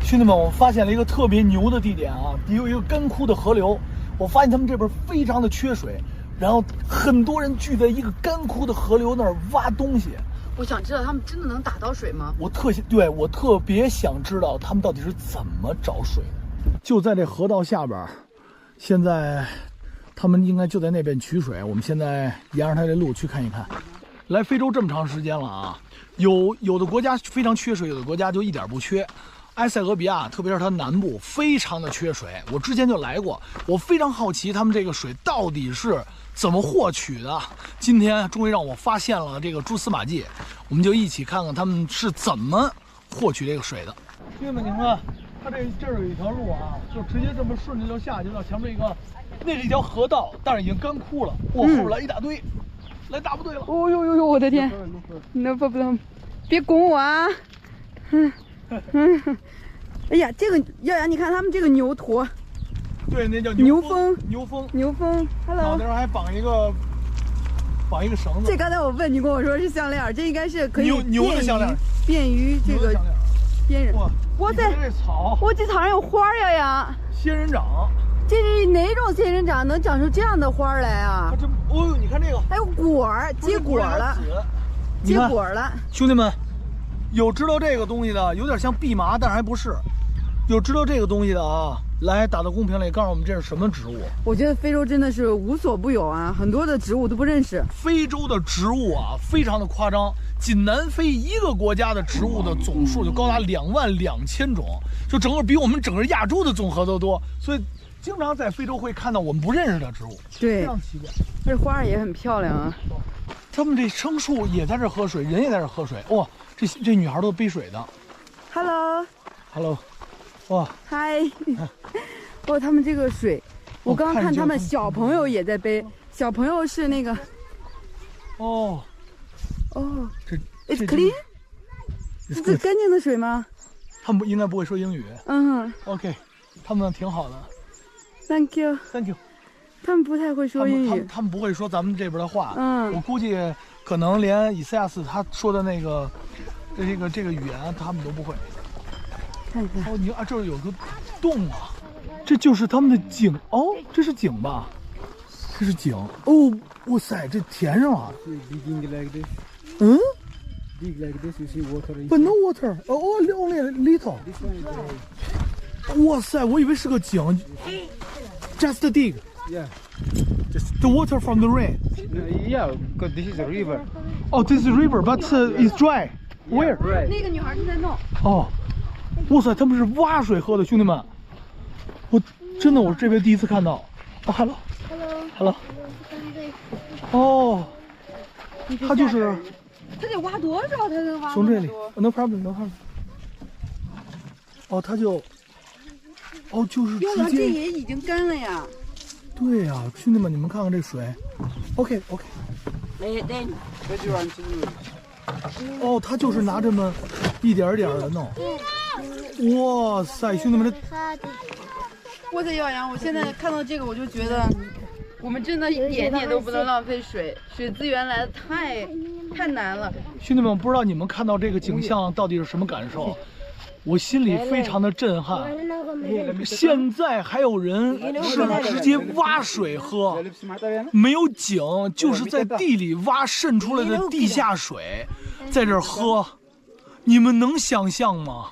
兄弟们，我发现了一个特别牛的地点啊，有一个干枯的河流。我发现他们这边非常的缺水，然后很多人聚在一个干枯的河流那儿挖东西。我想知道他们真的能打到水吗？我特别想知道他们到底是怎么找水的。就在这河道下边，现在他们应该就在那边取水。我们现在沿着他这路去看一看。来非洲这么长时间了啊，有的国家非常缺水，有的国家就一点不缺。埃塞俄比亚，特别是它南部，非常的缺水。我之前就来过，我非常好奇他们这个水到底是怎么获取的。今天终于让我发现了这个蛛丝马迹，我们就一起看看他们是怎么获取这个水的。兄弟们，你看，它这儿有一条路啊，就直接这么顺着就下去到前面一个，那是一条河道，但是已经干枯了。哇，后边来一大堆，来大部队了。哦呦呦呦，我的天 ！No problem， 别拱我啊！哎呀，这个耀阳，你看他们这个牛驼，对，那叫牛峰。牛峰 ，Hello， 脑袋上还绑一个绳子。这刚才我问你跟我说是项链，这应该是可以牛的项链，便于这个编人。哇塞，这草，哇，这草上有花呀呀！仙人掌，这是哪种仙人掌能长出这样的花来啊？这，哦呦，你看这个，还有果儿，结果了，结果了。兄弟们，有知道这个东西的，有点像蓖麻，但是还不是。有知道这个东西的啊，来打到公屏里告诉我们这是什么植物。我觉得非洲真的是无所不有啊，很多的植物都不认识。非洲的植物啊，非常的夸张，仅南非一个国家的植物的总数就高达22000种，就整个比我们整个亚洲的总和都多。所以经常在非洲会看到我们不认识的植物，对，非常奇怪。这花也很漂亮啊。他们这牲畜也在这喝水，人也在这喝水。哇，这女孩都背水的。Hello。哇，嗨！哇，他们这个水，我刚刚看他们小朋友也在背，小朋友是那个。哦，这 It's clean， 是干净的水吗？他们应该不会说英语。OK， 他们挺好的。Thank you。他们不太会说英语。他们不会说咱们这边的话。我估计可能连以赛亚斯他说的那个这个语言他们都不会。看看哦，你啊，这儿有个洞啊，这就是他们的井哦，这是井吧？这是井哦，哇塞，这填上了。But no water. Oh, only little. 哇塞，我以为是个井。Just dig. Yeah. Just the water from the rain. Yeah, because this is a river. Oh, this is a river, but it's dry. Where? Right. 那个女孩正在弄。哦。哇塞，他们是挖水喝的，兄弟们！我真的，我这边第一次看到。哦 ，hello。哦，他就是。他得挖多少？他能挖？从这里 ，no problem。哦，他就，哦，就是直接。这也已经干了呀。对呀，兄弟们，你们看看这水。OK。哦，他就是拿这么一点点的弄。哇塞，兄弟们，哇塞，耀阳，我现在看到这个，我就觉得我们真的一点点都不能浪费水，水资源来的太难了。兄弟们，不知道你们看到这个景象到底是什么感受？我心里非常的震撼。现在还有人是直接挖水喝，没有井，就是在地里挖渗出来的地下水，在这儿喝，你们能想象吗？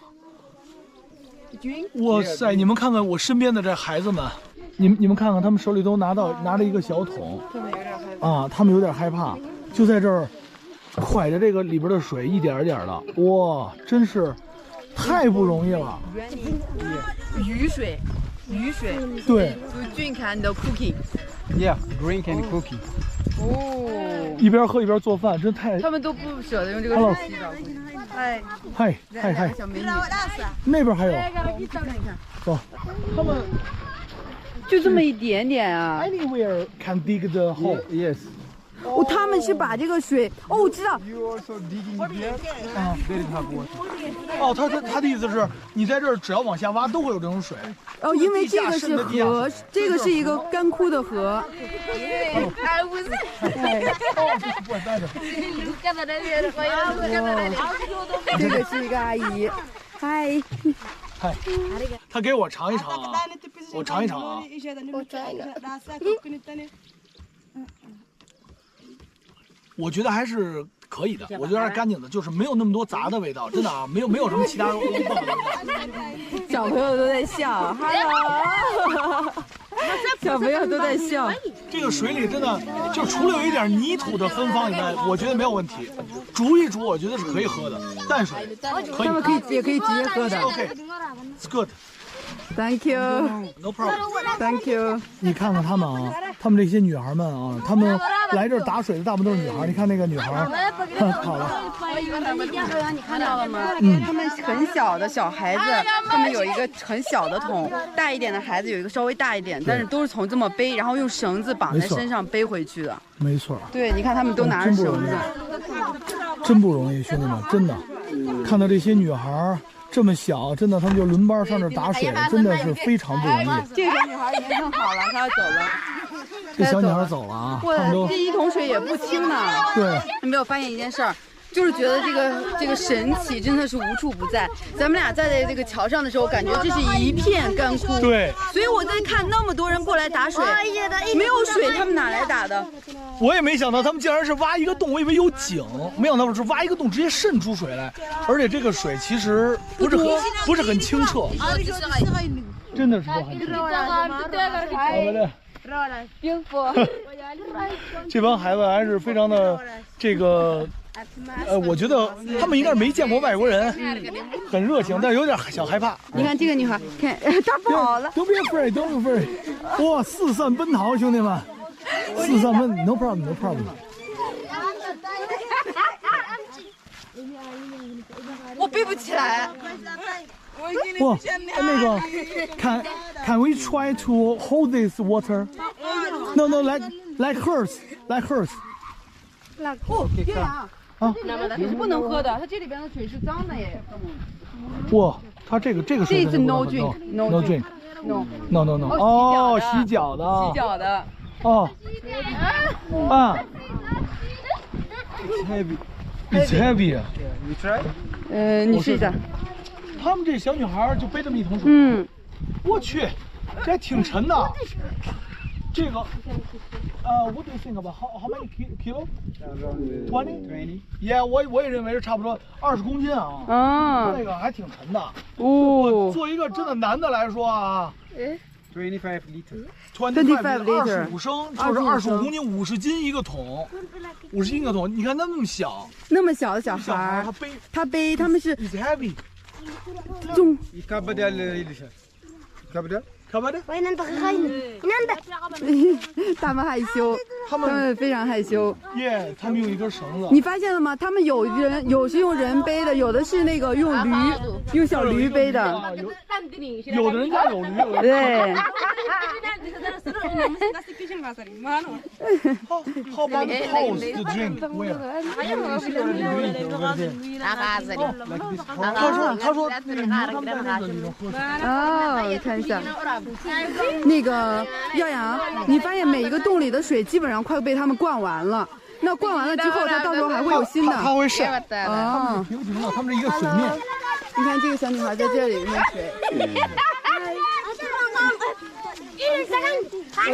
哇塞！你们看看我身边的这孩子们，你们看看，他们手里都拿着一个小桶，啊，他们有点害怕，就在这儿蒯着这个里边的水，一点一点的，哇，真是太不容易了。雨水。对。Drink and cooking. Yeah, drink and cooking. 哦。一边喝一边做饭，真太。他们都不舍得用这个水洗澡。嗨，小美女。那边还有。走，他们就这么一点点啊。Anywhere can dig the hole. Yes. 哦，他们是把这个水，哦，我知道。You also digging here? There is hot water. 哦，他的意思是，你在这儿只要往下挖，都会有这种水。哦，因为这个是河，这个是一个干枯的河。这个是一个阿姨，嗨。嗨，他给我尝一尝啊，我尝一尝啊。我觉得还是可以的，我觉得还是干净的，就是没有那么多杂的味道，真的啊，没有什么其他味道。小朋友都在笑，Hello， 小朋友都在笑。这个水里真的就除了有一点泥土的芬芳以外，我觉得没有问题。煮一煮，我觉得是可以喝的，淡水可以。他们也可以直接喝的。 OK，it's good。 Thank you， No problem。 Thank you。你看看他们啊，他们这些女孩们啊，他们来这儿打水的大部分都是女孩。你看那个女孩，好了，你看到了吗？他们很小的小孩子，他们有一个很小的桶，大一点的孩子有一个稍微大一点，但是都是从这么背，然后用绳子绑在身上背回去的。没错。对，你看他们都拿着绳子，真不容易，兄弟们，真的。看到这些女孩这么小，真的，他们就轮班上这打水，真的是非常不容易。这个女孩已经弄好了，她要走了。这小女孩走了啊，哇，这一桶水也不轻呢。对，你没有发现一件事儿？就是觉得这个神奇真的是无处不在。咱们俩站在这个桥上的时候，感觉这是一片干枯。对。所以我在看那么多人过来打水，没有水，他们哪来打的？我也没想到他们竟然是挖一个洞，我以为有井，没想到是挖一个洞直接渗出水来，而且这个水其实不是很清澈，真的是不很清澈。这帮孩子还是非常的这个。我觉得他们应该是没见过外国人，很热情，但是有点小害怕。你看这个女孩，看她跑了。Don't be afraid, don't be afraid。哇，四散奔逃，兄弟们，四散奔 ，no problem, no problem。我背不起来。哇，那个 ，can we try to hold this water? No, no, like hers, like hers。哦，岳阳。 啊，这是不能喝的，它这里边的水是脏的耶。哇，它这个水这是 no drink，no drink，no no no。哦，洗脚的。洗脚的。哦。啊。It's heavy。You try？ 你试一下。他们这小女孩就背这么一桶水。嗯。我去，这还挺沉的。这个。What do you think about how many kilo? 20? Yeah， 我也认为是差不多20公斤啊。啊。那个还挺沉的。哦。做一个真的男的来说啊。25 liters。25 25升，就是25公斤，50斤一个桶，50斤一个桶。你看他那么小，那么小的小孩，他背，他们是 It's heavy。重。看吧的，他们害羞，他们非常害羞。耶，他们用一根绳子。你发现了吗？他们有是用人背的，有的是那个用小驴背的。有的人家有驴。对。How about the house to drink? Where? 他说哦，看一下。那个耀阳，你发现每一个洞里的水基本上快被他们灌完了。那灌完了之后，它到时候还会有新的。它会渗。啊，平平的，他们这一个水面。你看这个小女孩在这里面水。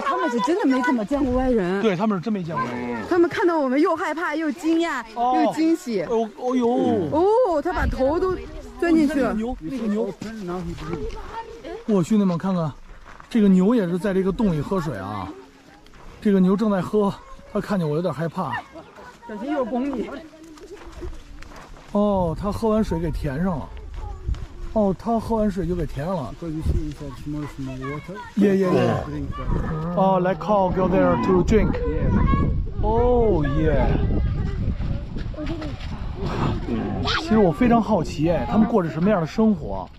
他们是真的没怎么见过外人。对，他们是真没见过外人。他们看到我们又害怕又惊讶又惊喜。哦呦！哦，他把头都钻进去了。牛，那个牛。哇，兄弟们看看。这个牛也是在这个洞里喝水啊，这个牛正在喝，它看见我有点害怕，小心又拱你。哦，它喝完水给填上了。哦，它喝完水就给填上了。耶。哦，like cow go there to drink。哦耶。其实我非常好奇，哎，他们过着什么样的生活？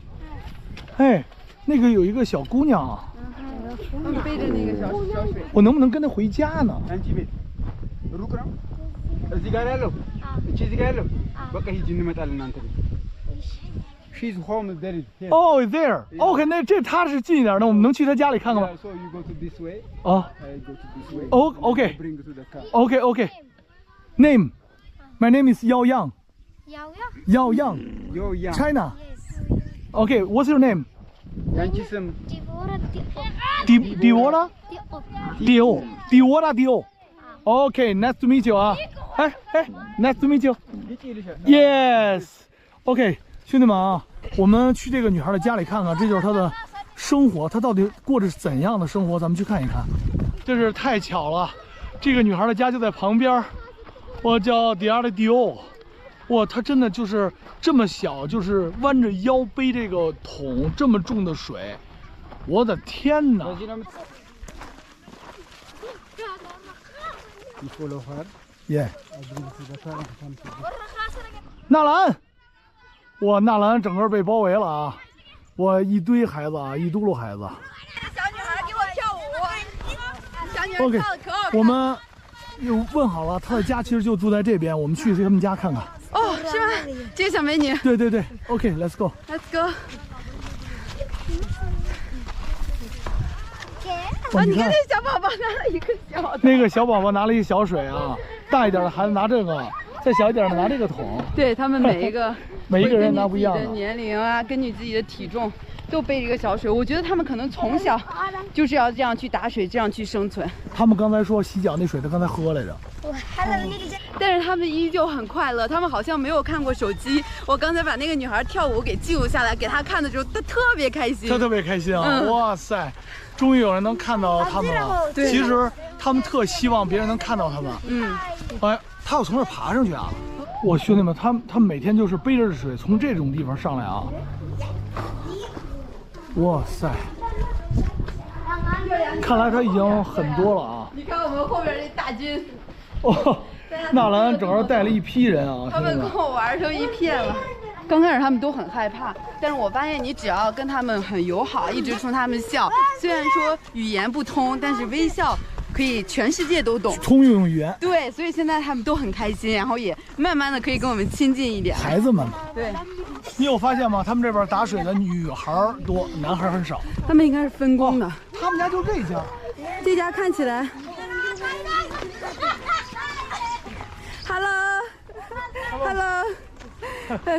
哎，那个有一个小姑娘啊。他们背着那个小水，我能不能跟他回家呢？哦 ，there。OK， 那这他是近一点的，我们能去他家里看看吗？啊。哦 ，OK。Name， My name is Yao Yang。Yao Yang。China。Okay, what's your name? Yankeesum. Diora? Dio. Okay, nice to meet you 啊。哎 ，nice to meet you. Yes. OK， 兄弟们啊，我们去这个女孩的家里看看，这就是她的生活，她到底过着怎样的生活？咱们去看一看。真是太巧了，这个女孩的家就在旁边。我叫迪亚的迪欧。哇，她真的就是这么小，就是弯着腰背这个桶，这么重的水，我的天哪！ You follow her. Yeah， I bring to the car and come to the... 纳兰，哇，纳兰整个被包围了啊！我一堆孩子啊，一嘟噜孩子。小女孩给我跳舞，小女孩 OK， 跳的可好看。我们又问好了，她的家其实就住在这边，我们去他们家看看。哦，是吗？这个小美女。对对对 ，OK，Let's go。 Let's go。哇，你看那小宝宝拿了一个小的。那个小宝宝拿了一小水啊，大一点的孩子拿这个，再小一点的拿这个桶。对他们每一个人拿不一样的根据自己的年龄啊，根据自己的体重，都背一个小水。我觉得他们可能从小就是要这样去打水，这样去生存。他们刚才说洗脚那水，他刚才喝来着。但是他们依旧很快乐，他们好像没有看过手机。我刚才把那个女孩跳舞给记录下来，给她看的时候，她特别开心。她特别开心啊！哇塞，终于有人能看到他们了。其实他们特希望别人能看到他们。哎，他要从这儿爬上去啊！我兄弟们，他们每天就是背着水从这种地方上来啊！哇塞，看来他已经很多了啊！你看我们后边这大军。哦，纳兰整个带了一批人啊！他们跟我玩成一片了。刚开始他们都很害怕，但是我发现你只要跟他们很友好，一直冲他们笑，虽然说语言不通，但是微笑可以全世界都懂。通用语言。对，所以现在他们都很开心，然后也慢慢的可以跟我们亲近一点。孩子们。对。你有发现吗？他们这边打水的女孩多，男孩很少。他们应该是分工的。他们家就这家。这家看起来。Hello，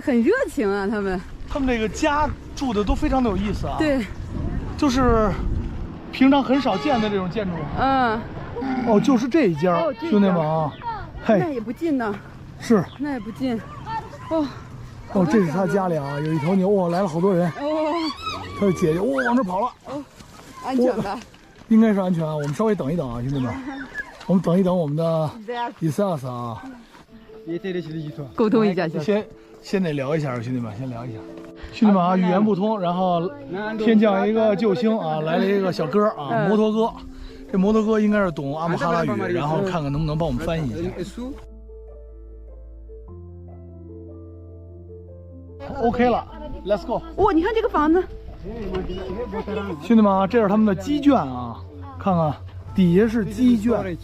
很热情啊，他们这个家住的都非常的有意思啊。对，就是平常很少见的这种建筑。哦，就是这一家，兄弟们啊，嘿，那也不近呢。是，那也不近。哦，这是他家里啊，有一头牛，哇，来了好多人。他的姐姐，哇，往这跑了。安全吧？应该是安全啊，我们稍微等一等啊，兄弟们，我们等一等我们的伊萨斯啊。沟通一下，先得聊一下，兄弟们，先聊一下。兄弟们啊，语言不通，然后天降一个救星啊，来了一个小哥啊，摩托哥。这摩托哥应该是懂阿姆哈拉语，然后看看能不能帮我们翻译一下。OK 了 ，Let's go。哇，你看这个房子。兄弟们啊，这是他们的鸡圈啊，看看底下是鸡圈。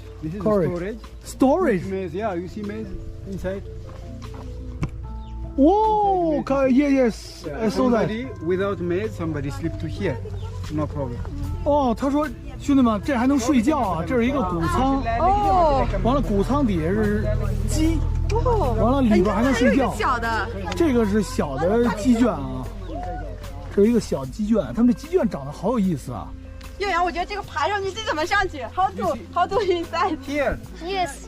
Storage. Yeah, you see maize inside. Oh, yes, I saw that. Without maize, somebody sleep to here. No problem. 哦，他说，兄弟们，这还能睡觉啊！这是一个谷仓。哦。完了，谷仓底下是鸡。哦。完了，里边还能睡觉。小的。这个是小的鸡圈啊，这是一个小鸡圈。他们这鸡圈长得好有意思啊。耀阳，我觉得这个爬上去，这怎么上去 ？How to inside here? Yes.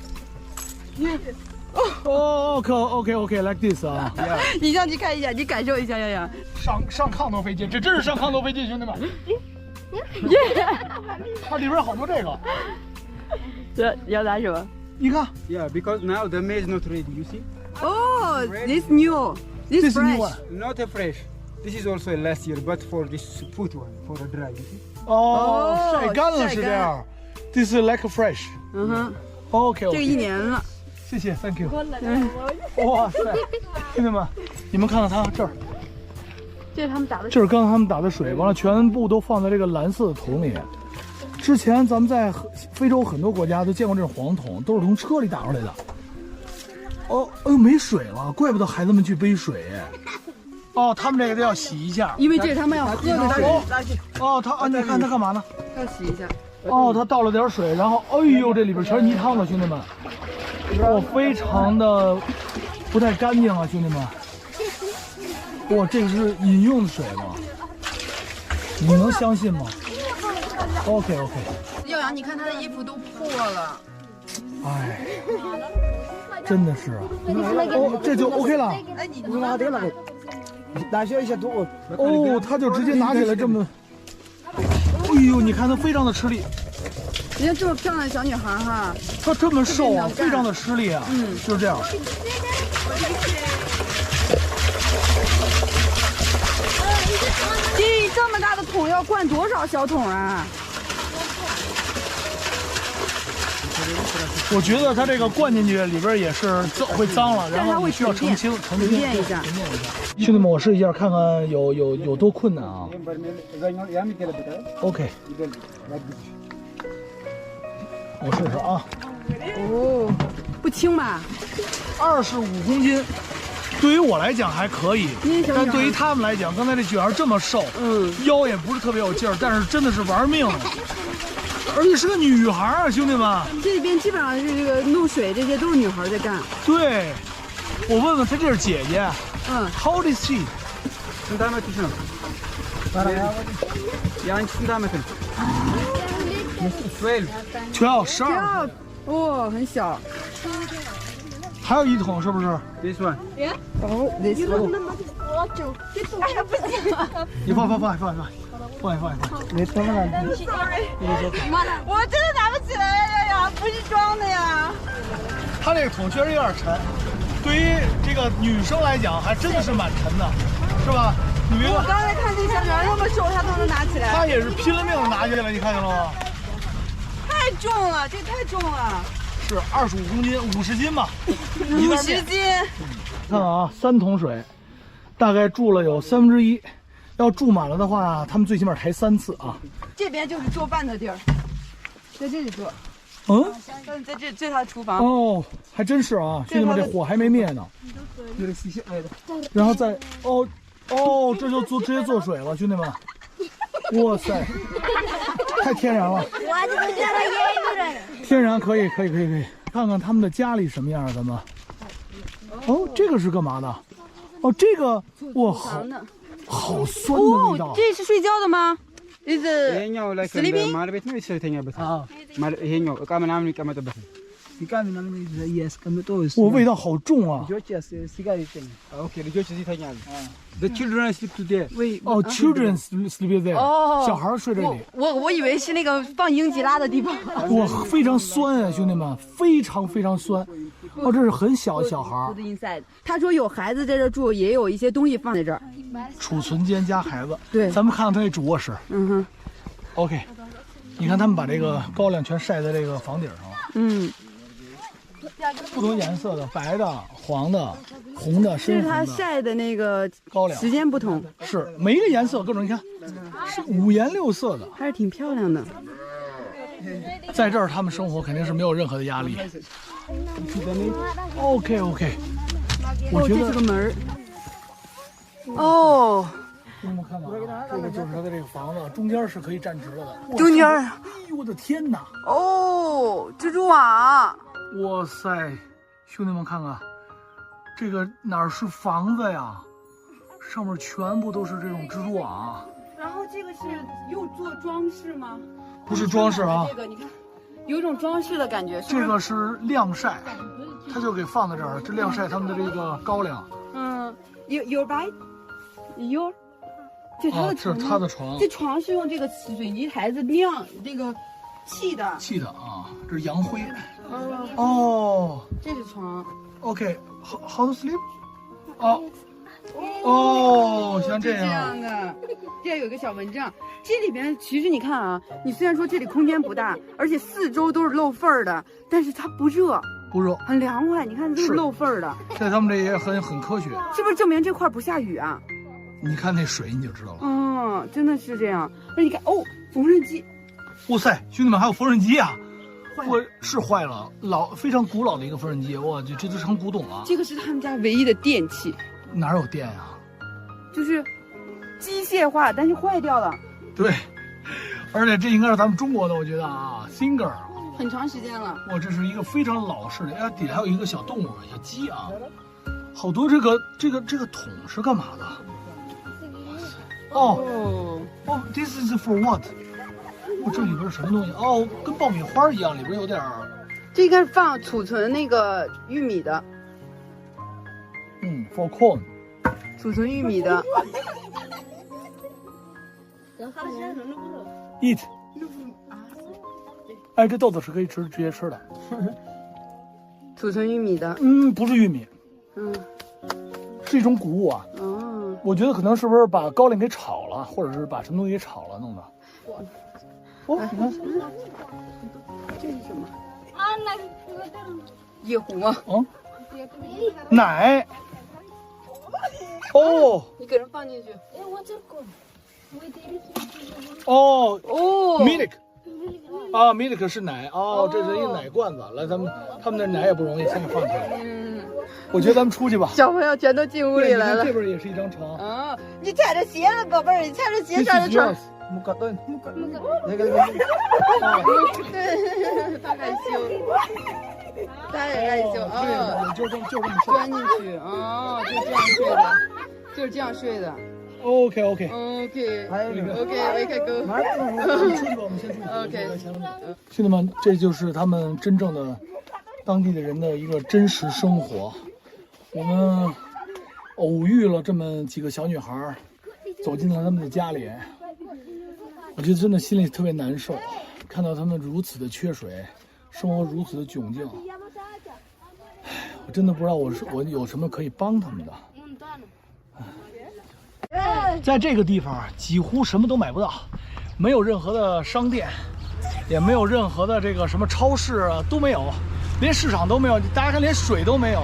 OK, like this 啊。你上去看一下，你感受一下，耀阳。上抗头飞机，这真是上抗头飞机，兄弟们。它里边好多这个。这要拿什么？你看。Yeah, because now the maize not ready. You see? Oh, this new, this fresh. Not a fresh. This is also last year, but for this put one for a dry. You see? 哦，晒干了是这样。This is like fresh. OK。这个1年了。谢谢 ，Thank you。哇塞，兄弟们，你们看看它这儿。这是他们打的。这是刚刚他们打的水，完了全部都放在这个蓝色的桶里。之前咱们在非洲很多国家都见过这种黄桶，都是从车里打出来的。哦，哎呦，没水了，怪不得孩子们去背水。哦，他们这个都要洗一下，因为这是他们要喝的水。哦，你看他干嘛呢？要洗一下。哦，他倒了点水，然后，哎呦，这里边全是泥汤子，兄弟们。非常的不太干净啊，兄弟们。哇，这个是饮用水吗？你能相信吗 ？OK。耀阳，你看他的衣服都破了。哎，真的是啊。哦，这就 OK 了。哎，你哦，他就直接拿起来这么。哎呦，你看他非常的吃力。人家这么漂亮的小女孩哈，她这么瘦啊，非常的吃力啊。就是这样。这么大的桶要灌多少小桶啊？我觉得它这个灌进去里边也是会脏了，然后你需要澄清一下。兄弟们，我试一下看看有多困难啊。OK， 我试试啊。哦，不轻吧？25公斤，对于我来讲还可以，但对于他们来讲，刚才这女孩这么瘦，腰也不是特别有劲儿，但是真的是玩命了。而且是个女孩啊，兄弟们！这边基本上是这个弄水，这些都是女孩在干。对，我问问她，这是姐姐。How old is she? 12。哦，很小。还有一桶是不是 This one. 哦 ，this one。哎呀，不行！你放。我真的拿不起来呀，不是装的呀。他这个桶确实有点沉，对于这个女生来讲，还真的是蛮沉的，是吧？你别看，我刚才看这小女孩那么瘦，她都能拿起来。她也是拼了命的拿起来，你看见了吗？太重了，这太重了。是25公斤，50斤吧？50斤。看啊，3桶水，大概注了有1/3。要注满了的话，他们最起码抬3次啊。这边就是做饭的地儿，在这里做。在这是他的厨房。哦，还真是啊，兄弟们，这火还没灭呢。然后再这就直接做水了，兄弟们。哇塞，太天然了。天然可以。看看他们的家里什么样，咱们。哦，这个是干嘛的？哦，这个哇，好酸的味道。这是睡觉的吗？ይሄኛው ላይ ማር ቤት ነው የተኛበት። ይሄኛው እቃ ምናምን የሚቀመጥበት ነው። እቃ ምናምን እያስቀምጦ我味道好重啊。ልጆች እዚህ ጋር ይተኛሉ። ኦኬ ልጆች እዚህ ይተኛሉ። The children sleep today. children sleep there. 小孩睡这里。我以为是那个放英吉拉的地方。哇，非常酸啊，兄弟们，非常酸。这是很小的小孩。他说有孩子在这住，也有一些东西放在这儿。储存间加孩子。对，咱们看看他那主卧室。OK， 你看他们把这个高粱全晒在这个房顶上了。不同颜色的，白的、黄的、红的、深红的。这是他晒的那个高粱，时间不同。是每一个颜色各种，你看是5颜6色的，还是挺漂亮的。在这儿他们生活肯定是没有任何的压力。OK， 我觉得这是个门。哦，你们看看啊，这个就是他的这个房子，中间是可以站直了的。中间，哎呦我的天哪！哦，蜘蛛网。哇塞，兄弟们看看，这个哪是房子呀？上面全部都是这种蜘蛛网。然后这个是又做装饰吗？不是装饰啊，这个你看，有一种装饰的感觉。这个是晾晒，他就给放在这儿了，这晾晒他们的这个高粱。有白，有。这是他的床，是他的床。这床是用这个水泥台子晾这个砌的啊，这是洋灰。这是床。OK，how to sleep？ 像这样的。这有一个小蚊帐，这里边其实你看啊，你虽然说这里空间不大，而且4周都是漏缝儿的，但是它不热，很凉快。你看都是漏缝儿的，在他们这也很科学，是不是证明这块不下雨啊？你看那水你就知道了。真的是这样。那你看缝纫机，哇塞，兄弟们还有缝纫机啊！是坏了，非常古老的一个缝纫机，哇，这都成古董了。这个是他们家唯一的电器。哪有电呀？就是机械化，但是坏掉了。对，而且这应该是咱们中国的，我觉得啊 ，Singer 很长时间了。哇，这是一个非常老式的，底下还有一个小动物，小鸡啊，好多这个桶是干嘛的？哦哦 ，This is for what？ 哦，这里边是什么东西？哦，跟爆米花一样，里边有点儿。这应该是放储存那个玉米的。for corn。储存玉米的。Eat。哎，这豆子是可以直接吃的。储存玉米的。不是玉米。是一种谷物啊。我觉得可能是不是把高粱给炒了，或者是把什么东西给炒了弄的。哦，你看，这是什么？夜壶吗？奶。哦，你给人放进去。哦，milk。milk 是奶。这是一个奶罐子。来，他们的奶也不容易，先给放起来。我觉得咱们出去吧。小朋友全都进屋里来了。这边也是一张床。你踩着鞋了，宝贝儿，你踩着鞋上的床。他害羞，他也害羞就这么钻进去就是这样睡的。OK， we can go。出去吧，我们先出去。OK。兄弟们，这就是他们真正的当地的人的一个真实生活。我们偶遇了这么几个小女孩，走进了他们的家里，我觉得真的心里特别难受，看到他们如此的缺水，生活如此的窘境，我真的不知道我有什么可以帮他们的。在这个地方几乎什么都买不到，没有任何的商店，也没有任何的这个什么超市啊，都没有，连市场都没有，大家看连水都没有，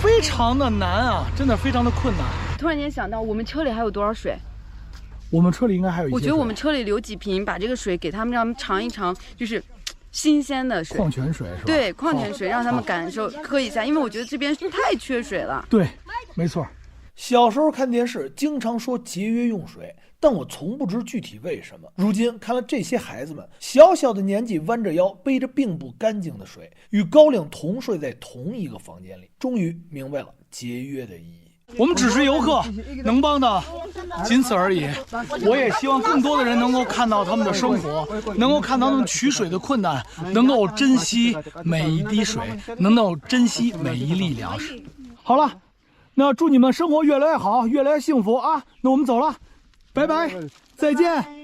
非常的难啊，真的非常的困难。突然间想到，我们车里还有多少水？我们车里应该还有一些。我觉得我们车里留几瓶，把这个水给他们，让他们尝一尝，就是新鲜的水，矿泉水是吧？对，矿泉水，让他们感受喝一下，因为我觉得这边太缺水了。对，没错。小时候看电视经常说节约用水，但我从不知具体为什么。如今看了这些孩子们小小的年纪弯着腰背着并不干净的水，与高粱同睡在同一个房间里，终于明白了节约的意义。我们只是游客，能帮的仅此而已。我也希望更多的人能够看到他们的生活，能够看到他们取水的困难，能够珍惜每一滴水，能够珍惜每一粒粮食。好了，那祝你们生活越来越好，越来越幸福啊！那我们走了，拜拜，再见。